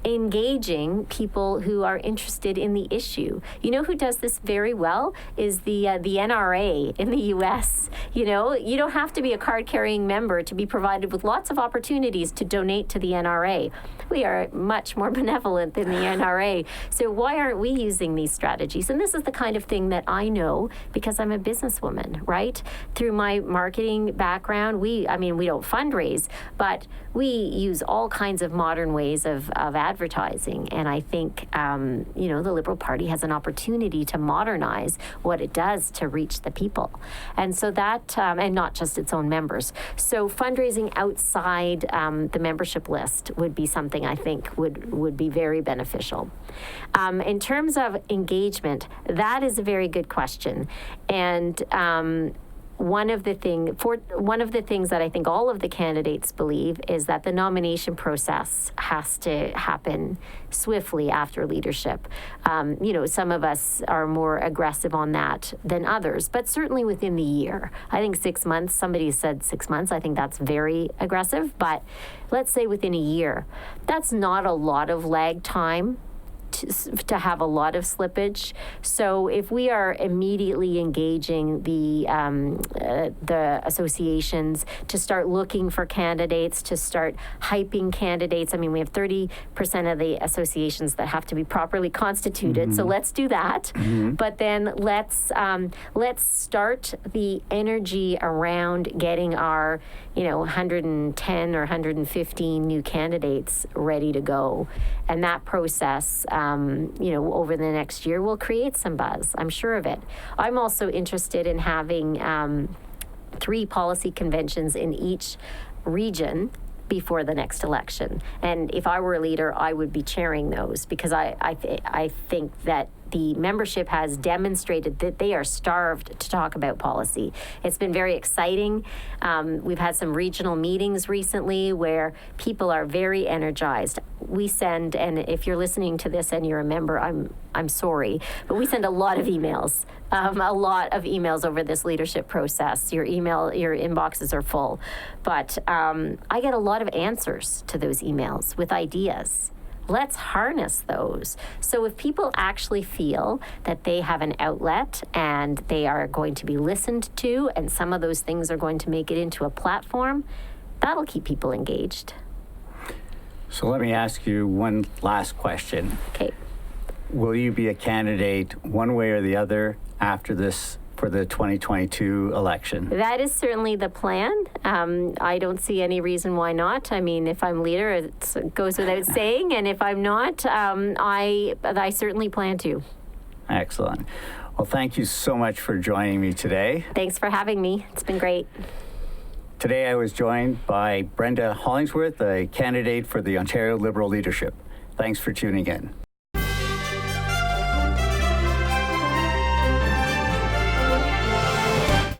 engaging people who are interested in the issue. You know who does this very well is the NRA in the U.S. You know, you don't have to be a card-carrying member to be provided with lots of opportunities to donate to the NRA. We are much more benevolent than the NRA. So why aren't we using these strategies? And this is the kind of thing that I know because I'm a businesswoman, right? Through my marketing background, we don't fundraise, but we use all kinds of modern ways of advertising. And I think, the Liberal Party has an opportunity to modernize what it does to reach the people. And so that, and not just its own members. So fundraising outside the membership list would be something I think would be very beneficial. In terms of engagement, that is a very good question. And one of the things that I think all of the candidates believe is that the nomination process has to happen swiftly after leadership. Some of us are more aggressive on that than others, but certainly within the year. I think 6 months, somebody said 6 months, I think that's very aggressive, but let's say within a year. That's not a lot of lag time to have a lot of slippage. So if we are immediately engaging the associations to start looking for candidates, to start hyping candidates. I mean, we have 30% of the associations that have to be properly constituted. So let's do that. But then let's start the energy around getting our 110 or 115 new candidates ready to go. And that process, over the next year will create some buzz. I'm sure of it. I'm also interested in having 3 policy conventions in each region before the next election. And if I were a leader, I would be chairing those because I think that the membership has demonstrated that they are starved to talk about policy. It's been very exciting. We've had some regional meetings recently where people are very energized. We send, and if you're listening to this and you're a member, I'm sorry, but we send a lot of emails. Over this leadership process. Your inboxes are full. But I get a lot of answers to those emails with ideas. Let's harness those. So if people actually feel that they have an outlet and they are going to be listened to, and some of those things are going to make it into a platform, that'll keep people engaged. So let me ask you one last question. Okay. Will you be a candidate one way or the other after this for the 2022 election? That is certainly the plan. I don't see any reason why not. I mean, if I'm leader, it goes without saying, and if I'm not, I certainly plan to. Excellent. Well, thank you so much for joining me today. Thanks for having me. It's been great. Today I was joined by Brenda Hollingsworth, a candidate for the Ontario Liberal leadership. Thanks for tuning in.